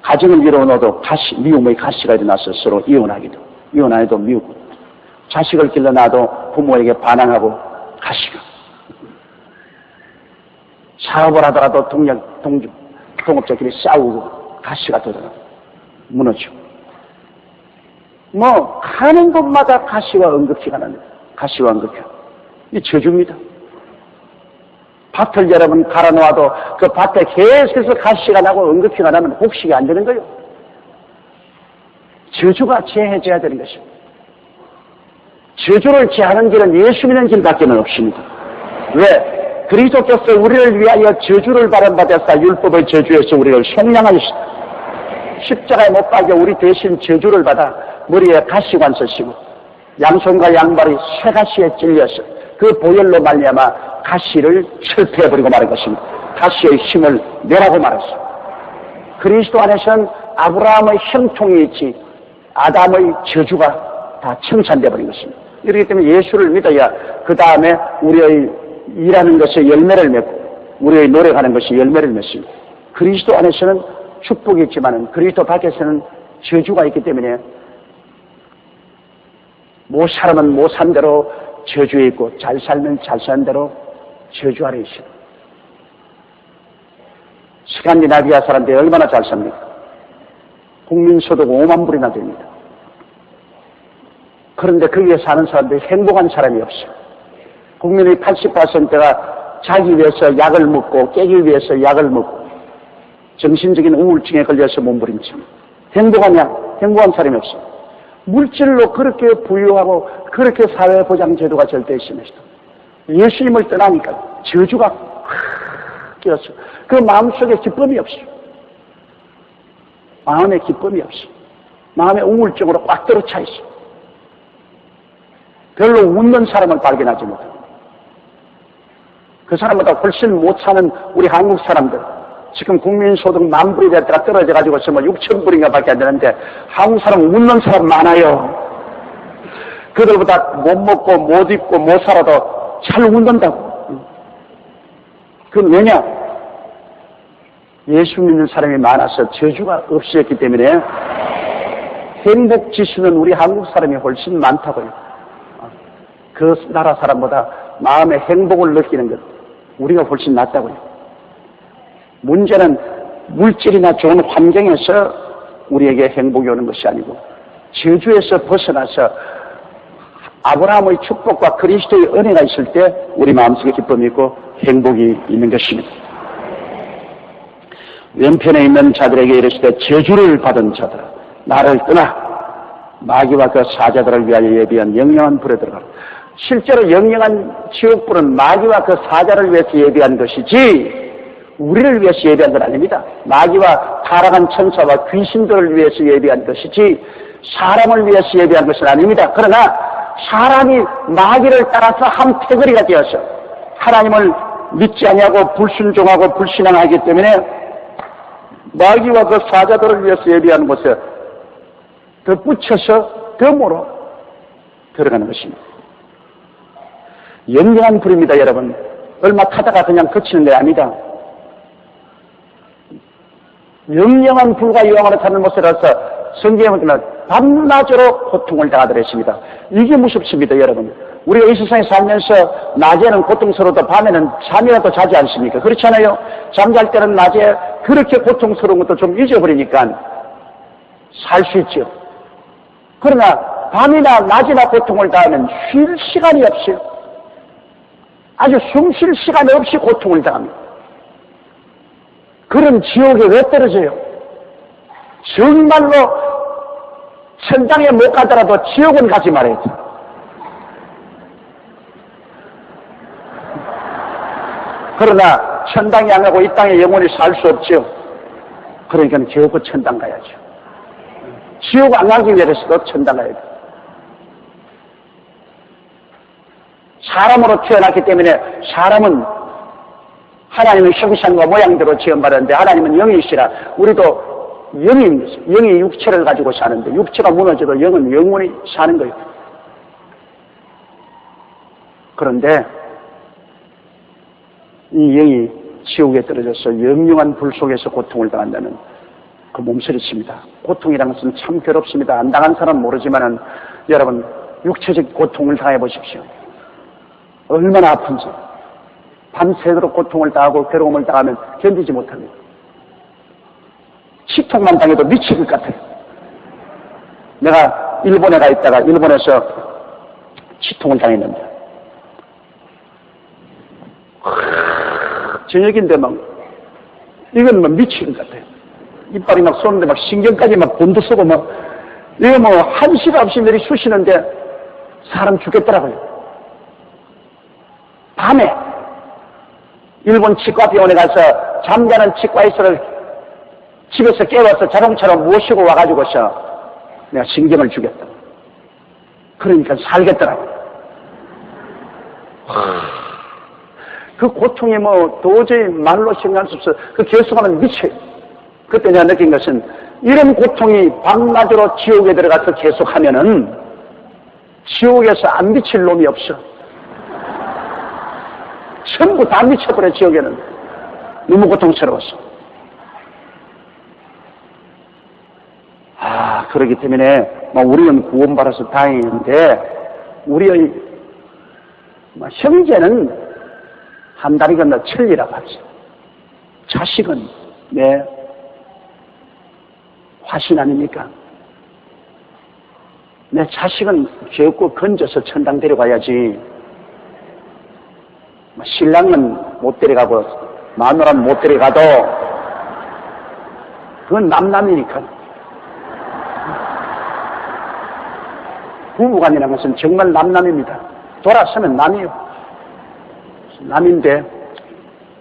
가정을 이루어놓아도 미움의 가시가 일어나서 서로 이혼하기도, 이혼 안 해도 미우고, 자식을 길러놔도 부모에게 반항하고 가시가. 사업을 하더라도 동업자끼리 싸우고 가시가 들어가고 무너지고. 가는 곳마다 가시와 응급기가 납니다. 가시와 응급기. 이 저주입니다. 밭을 여러분 갈아놓아도 그 밭에 계속해서 가시가 나고 응급기가 나면 곡식이 안 되는 거예요. 저주가 제해져야 되는 것입니다. 저주를 제하는 길은 예수 믿는 길밖에 없습니다. 왜? 그리스도께서 우리를 위하여 저주를 발언받았사 율법의 저주에서 우리를 속량하셨다. 십자가에 못 박여 우리 대신 저주를 받아 머리에 가시관 쓰시고 양손과 양발이 쇠가시에 찔려서 그 보혈로 말미암아 가시를 철폐해버리고 말한 것입니다. 가시의 힘을 내라고 말했습니다. 그리스도 안에서는 아브라함의 형통이 있지 아담의 저주가 다 청산되어 버린 것입니다. 이렇기 때문에 예수를 믿어야 그 다음에 우리의 일하는 것에 열매를 맺고 우리의 노력하는 것이 열매를 맺습니다. 그리스도 안에서는 축복이 있지만 그리스도 밖에서는 저주가 있기 때문에 못 살면 못 산 대로 저주에 있고 잘 살면 잘 사는 대로 저주 아래 있어요. 스칸디나비아 사람들이 얼마나 잘 삽니까? 국민소득 5만 불이나 됩니다. 그런데 거기에 사는 사람들이 행복한 사람이 없어요. 국민의 80%가 자기 위해서 약을 먹고 깨기 위해서 약을 먹고 정신적인 우울증에 걸려서 몸부림칩니다. 행복한 사람이 없어요. 물질로 그렇게 부유하고 그렇게 사회보장제도가 절대했습니다. 예수님을 떠나니까 저주가 확 끼었어요. 그 마음속에 기쁨이 없어요. 마음에 기쁨이 없어요. 마음에 우울증으로 꽉 들어차 있어요. 별로 웃는 사람을 발견하지 못합니다. 그 사람보다 훨씬 못 사는 우리 한국 사람들, 지금 국민소득 10,000불이 됐다가 떨어져가지고 6,000불인가 밖에 안 되는데 한국 사람 웃는 사람 많아요. 그들보다 못 먹고 못 입고 못 살아도 잘 웃는다고. 그건 왜냐? 예수 믿는 사람이 많아서 저주가 없었기 때문에 행복 지수는 우리 한국 사람이 훨씬 많다고요. 그 나라 사람보다 마음의 행복을 느끼는 것 우리가 훨씬 낫다고요. 문제는 물질이나 좋은 환경에서 우리에게 행복이 오는 것이 아니고 저주에서 벗어나서 아브라함의 축복과 그리스도의 은혜가 있을 때 우리 마음속에 기쁨이 있고 행복이 있는 것입니다. 왼편에 있는 자들에게 이르시되 저주를 받은 자들아 나를 떠나 마귀와 그 사자들을 위하여 예비한 영영한 불에 들어가라. 실제로 영영한 지옥불은 마귀와 그 사자를 위해서 예비한 것이지 우리를 위해서 예비한 건 아닙니다. 마귀와 타락한 천사와 귀신들을 위해서 예비한 것이지 사람을 위해서 예비한 것은 아닙니다. 그러나 사람이 마귀를 따라서 함태거리가 되어서 하나님을 믿지 아니하고 불순종하고 불신앙하기 때문에 마귀와 그 사자들을 위해서 예비한 곳에 덧붙여서 덤으로 들어가는 것입니다. 영영한 불입니다, 여러분. 얼마 타다가 그냥 그치는 게 아니다. 영영한 불과 영원한 타는 곳이라서 성경에 보면 밤낮으로 고통을 당하더라 했습니다. 이게 무섭습니다, 여러분. 우리가 이 세상에 살면서 낮에는 고통스러워도 밤에는 잠이라도 자지 않습니까? 그렇잖아요. 잠잘 때는 낮에 그렇게 고통스러운 것도 좀 잊어버리니까 살 수 있죠. 그러나 밤이나 낮이나 고통을 당하면 쉴 시간이 없어요. 아주 숨 쉴 시간 없이 고통을 당합니다. 그런 지옥에 왜 떨어져요? 정말로 천당에 못 가더라도 지옥은 가지 말아야지. 그러나 천당에 안 가고 이 땅에 영원히 살 수 없죠. 그러니까 지옥은 천당 가야죠. 지옥 안 가기 위해서도 천당 가야 돼요. 사람으로 태어났기 때문에 사람은 하나님의 형상과 모양대로 지음받았는데 하나님은 영이시라 우리도 영이 육체를 가지고 사는데 육체가 무너져도 영은 영원히 사는 거예요. 그런데 이 영이 지옥에 떨어져서 영영한 불 속에서 고통을 당한다는 그 몸서리칩니다. 고통이라는 것은 참 괴롭습니다. 안 당한 사람은 모르지만은 여러분 육체적 고통을 당해 보십시오. 얼마나 아픈지. 밤새도록 고통을 당하고 괴로움을 당하면 견디지 못합니다. 치통만 당해도 미칠 것 같아요. 내가 일본에 가 있다가 일본에서 치통을 당했는데 저녁인데 막 이건 막 미칠 것 같아요. 이빨이 막 쏘는데 막 신경까지 막 곤두서고 막 이거 뭐 한시가 없이 내리 쑤시는데 사람 죽겠더라고요. 밤에 일본 치과병원에 가서 잠자는 치과의사를 집에서 깨워서 자동차로 모시고 와가지고서 내가 신경을 주겠다. 그러니까 살겠더라고. 그 고통이 뭐 도저히 말로形容할 수 없어. 그 계속하면 미쳐요. 그때 내가 느낀 것은 이런 고통이 밤낮으로 지옥에 들어가서 계속하면은 지옥에서 안 미칠 놈이 없어. 전부 다 미쳐버려. 지옥에는 너무 고통스러웠어. 그렇기 때문에 우리는 구원받아서 다행인데 우리의 형제는 한 다리 건너 천리라고 하죠. 자식은 내 화신 아닙니까? 내 자식은 죄 없고 건져서 천당 데려가야지. 신랑은 못 데려가고 마누라는 못 데려가도 그건 남남이니까. 부부간이라는 것은 정말 남남입니다. 돌아서면 남이요. 남인데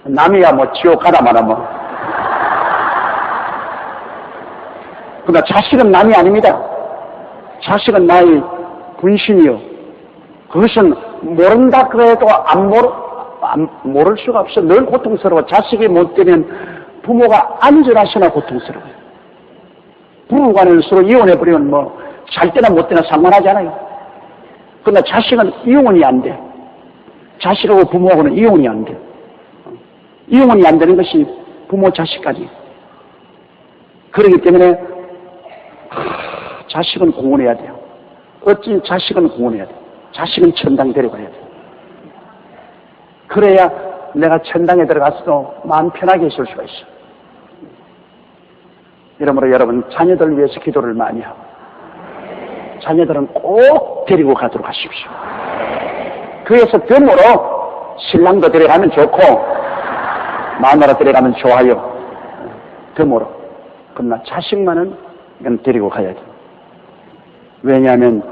남이야 뭐 지옥 가다 마나 뭐. 그러나 자식은 남이 아닙니다. 자식은 나의 분신이요. 그것은 모른다 그래도 모를 수가 없어. 늘 고통스러워. 자식이 못 되면 부모가 안절하시나 고통스러워요. 부부간에 서로 이혼해버리면 뭐 잘 때나 못 때나 상관하지 않아요. 그러나 자식은 이혼이 안 돼. 자식하고 부모하고는 이혼이 안 돼. 이혼이 안 되는 것이 부모 자식까지. 그렇기 때문에 자식은 공헌해야 돼요. 어찌 자식은 공헌해야 돼요. 자식은 천당 데려가야 돼요. 그래야 내가 천당에 들어가서도 마음 편하게 있을 수가 있어. 이러므로 여러분 자녀들 위해서 기도를 많이 하고 자녀들은 꼭 데리고 가도록 하십시오. 그래서 덤으로 신랑도 데려가면 좋고 마누라 데려가면 좋아요. 덤으로. 그러나 자식만은 이건 데리고 가야 돼요. 왜냐하면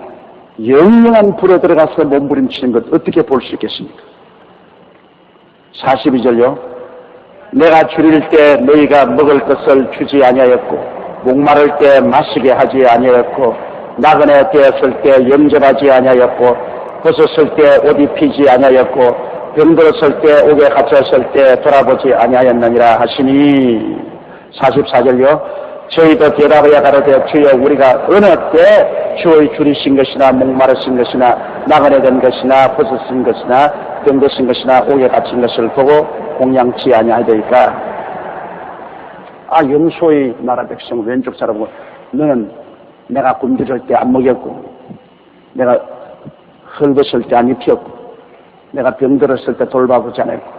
영영한 불에 들어가서 몸부림치는 것 어떻게 볼 수 있겠습니까? 42절요. 내가 줄일 때 너희가 먹을 것을 주지 아니하였고 목마를 때 마시게 하지 아니하였고 나그네 되었을 때 영접하지 아니하였고 벗었을 때 옷 입히지 아니하였고 병들었을 때 옥에 갇혔을 때 돌아보지 아니하였느니라 하시니 44절요. 저희도 대답하여 가로되 주여 우리가 어느 때 주의 줄이신 것이나 목마르신 것이나 나그네 된 것이나 벗으신 것이나 병드신 것이나 옥에 갇힌 것을 보고 공양치 아니하되이까. 영소의 나라 백성 왼쪽 사람은 너는 내가 굶주릴 때 안 먹였고 내가 헐벗을 때 안 입혔고 내가 병들었을 때 돌봐주지 않았고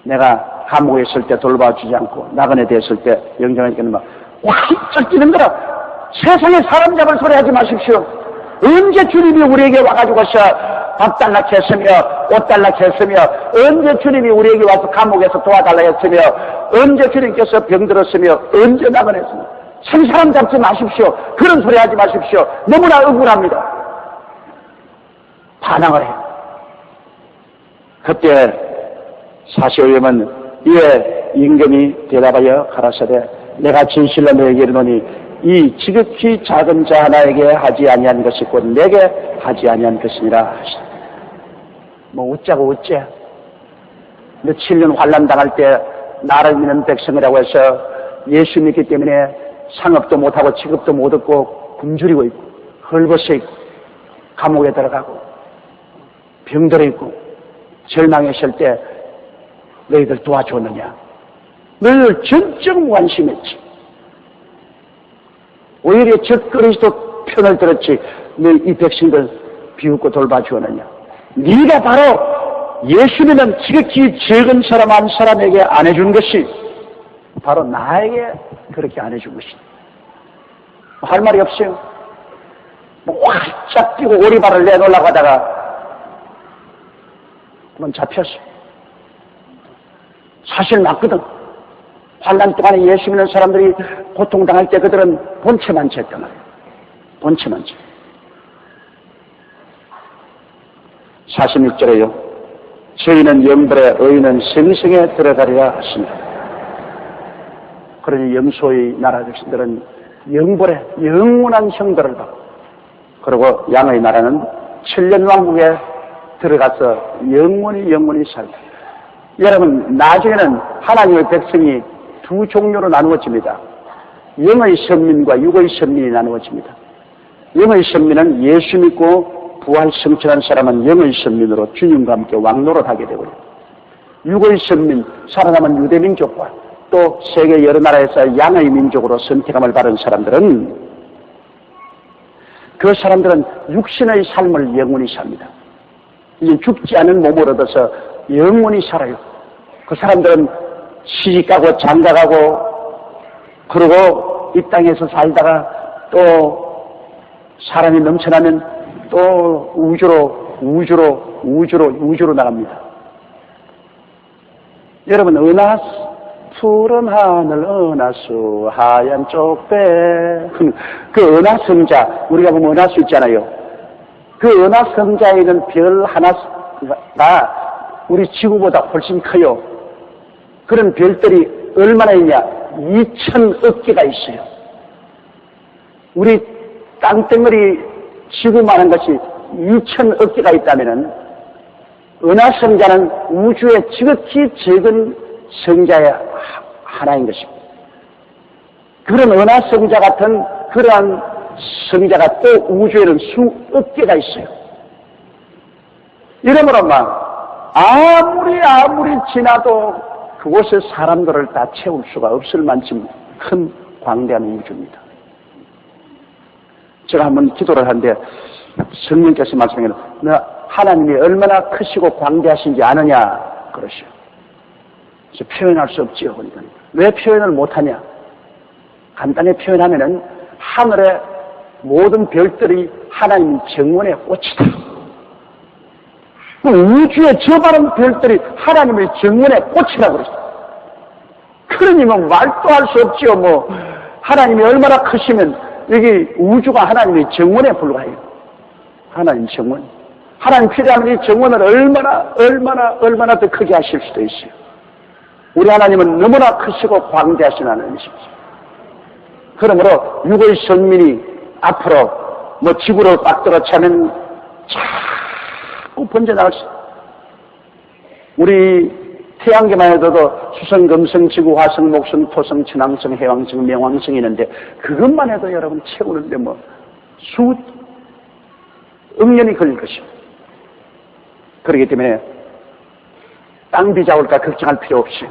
내가 감옥에 있을 때 돌봐주지 않고 나그네 됐을 때 영정하니까는 막 확 뛰는 거라. 세상에 사람 잡을 소리 하지 마십시오. 언제 주님이 우리에게 와가지고 밥 달라 했으며 옷 달라 했으며 언제 주님이 우리에게 와서 감옥에서 도와달라 했으며 언제 주님께서 병들었으며 언제 나그네했으며 참 사람 잡지 마십시오. 그런 소리 하지 마십시오. 너무나 억울합니다. 반항을 해요. 그때 45회면 이에 임금이 대답하여 가라사대 내가 진실로 너에게 이르노니 이 지극히 작은 자 하나에게 하지 아니한 것이 곧 내게 하지 아니한 것이니라 하시다. 뭐 어쩌고 어째. 너 7년 환난 당할 때 나를 믿는 백성이라고 해서 예수 믿기 때문에 상업도 못하고 취급도 못 얻고 굶주리고 있고 헐벗어 있고 감옥에 들어가고 병들어 있고 절망했을 때 너희들 도와줬느냐? 너희들 전적 무관심했지. 오히려 적 그리스도 편을 들었지. 너희 이 백성들 비웃고 돌봐주었느냐? 네가 바로 예수 믿는 지극히 적은 사람 한 사람에게 안 해준 것이 바로 나에게 그렇게 안 해준 것이다. 할 말이 없어요. 활짝 뛰고 오리발을 내놓으려고 하다가 그건 잡혔어. 사실 맞거든. 환난 동안에 예수 믿는 사람들이 고통당할 때 그들은 본체만 쟀단 말이에요. 본체만 쟀. 46절에요. 저희는 영벌에 의인은 생생에 들어가리라 하십니다. 그러니 영소의 나라 백성들은 영벌에 영원한 형벌을 받고 그리고 양의 나라는 천년왕국에 들어가서 영원히 살다. 여러분 나중에는 하나님의 백성이 두 종류로 나누어집니다. 영의 선민과 육의 선민이 나누어집니다. 영의 선민은 예수 믿고 부활 성취한 사람은 영의 선민으로 주님과 함께 왕노릇하게 되고요. 육의 선민, 살아남은 유대 민족과 또 세계 여러 나라에서 양의 민족으로 선택함을 받은 사람들은 그 사람들은 육신의 삶을 영원히 삽니다. 이제 죽지 않은 몸을 얻어서 영원히 살아요. 그 사람들은 시집가고 장가가고 그러고 이 땅에서 살다가 또 사람이 넘쳐나면 또 우주로 나갑니다. 여러분 푸른 하늘 은하수 하얀 쪽배 그 은하성자 우리가 보면 은하수 있잖아요. 그 은하성자에 있는 별 하나가 우리 지구보다 훨씬 커요. 그런 별들이 얼마나 있냐? 2,000억 개가 있어요. 우리 땅덩어리 지구만한 것이 2,000억 개가 있다면은 은하성자는 우주의 지극히 적은 성자의 하나인 것입니다. 그런 은하성자 같은 그러한 성자가 또 우주에는 수억 개가 있어요. 이러므로 막 아무리 지나도 그곳에 사람들을 다 채울 수가 없을 만큼 큰 광대한 우주입니다. 제가 한번 기도를 하는데 성령께서 말씀하시는 너 하나님이 얼마나 크시고 광대하신지 아느냐 그러시오. 그래서 표현할 수 없지요. 그러니까 왜 표현을 못하냐? 간단히 표현하면은 하늘의 모든 별들이 하나님 정원의 꽃이다. 우주의 저 많은 별들이 하나님의 정원의 꽃이라고 그랬어요. 그러니 뭐 말도 할 수 없지요. 뭐 하나님이 얼마나 크시면 여기 우주가 하나님의 정원에 불과해요. 하나님 정원. 하나님 필요하면 이 정원을 얼마나 더 크게 하실 수도 있어요. 우리 하나님은 너무나 크시고 광대하신 하나님이십니다. 그러므로 육의 선민이 앞으로 뭐 지구를 빡 들어차면 자꾸 번져나갈 수 있어요. 우리 태양계만 해도 수성, 금성, 지구, 화성, 목성, 토성, 천왕성, 해왕성, 명왕성이 있는데 그것만 해도 여러분 채우는데 뭐 억년이 걸릴 것입니다. 그렇기 때문에 땅 비자 올까 걱정할 필요 없이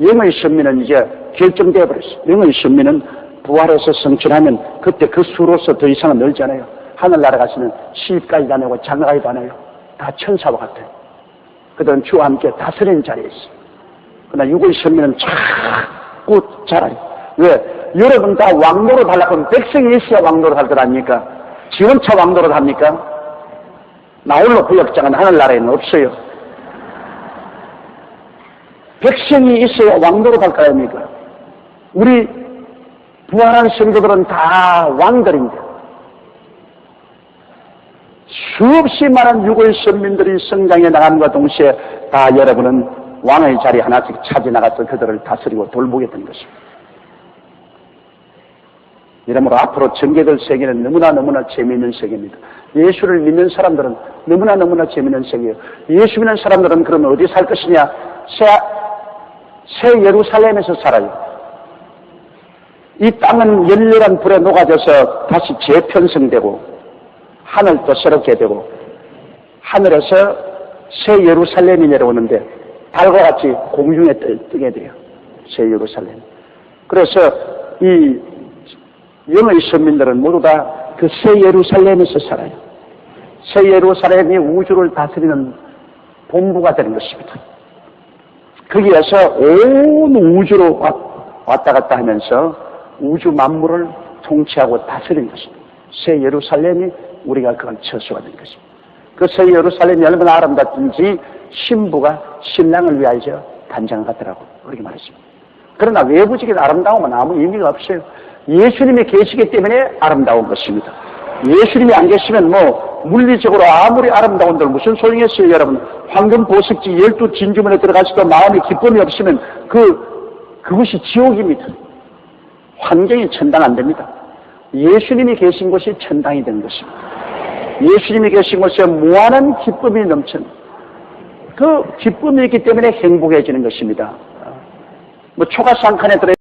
영의 선민은 이제 결정되어 버렸어요. 영의 선민은 부활해서 성취하면 그때 그 수로서 더 이상은 늘잖아요. 하늘나라 가시면 시집까지도 안 하고 장가가지도 안 해요. 다 천사와 같아요. 그들은 주와 함께 다스리는 자리에 있어요. 그러나 육의 선민은 자꾸 자라요. 왜? 여러분 다 왕노릇 하려면 백성이 있어야 왕노릇 할 것 아닙니까? 지 혼자 왕노릇 합니까? 나홀로 부역장은 하늘나라에는 없어요. 백성이 있어야 왕노릇 할 거 아닙니까? 우리 부활한 성도들은 다 왕들인데 수없이 많은 육의 선민들이 성장해 나감과 동시에 다 여러분은 왕의 자리 하나씩 차지 나가서 그들을 다스리고 돌보게 된 것입니다. 이러므로 앞으로 전개될 세계는 너무나 재미있는 세계입니다. 예수를 믿는 사람들은 너무나 재미있는 세계예요. 예수 믿는 사람들은 그러면 어디 살 것이냐? 새 예루살렘에서 살아요. 이 땅은 열렬한 불에 녹아져서 다시 재편성되고 하늘도 새롭게 되고 하늘에서 새 예루살렘이 내려오는데 달과 같이 공중에 뜨게 돼요. 새 예루살렘. 그래서 이 영의 선민들은 모두 다 그 새 예루살렘에서 살아요. 새 예루살렘이 우주를 다스리는 본부가 되는 것입니다. 거기에서 온 우주로 왔다 갔다 하면서 우주 만물을 통치하고 다스리는 것입니다. 새 예루살렘이 우리가 그걸 처소가 된 것입니다. 그 새 예루살렘이 얼마나 아름답든지 신부가 신랑을 위하여 단장을 갖더라고 그렇게 말했습니다. 그러나 외부적인 아름다움은 아무 의미가 없어요. 예수님이 계시기 때문에 아름다운 것입니다. 예수님이 안 계시면 뭐 물리적으로 아무리 아름다운들 무슨 소용이겠어요. 여러분 황금 보석지 12진주문에 들어가서도 마음이 기쁨이 없으면 그것이 지옥입니다. 환경이 천당 안 됩니다. 예수님이 계신 곳이 천당이 되는 것입니다. 예수님이 계신 곳에 무한한 기쁨이 넘치는 그 기쁨이 있기 때문에 행복해지는 것입니다. 뭐 초가스 한 칸에 들어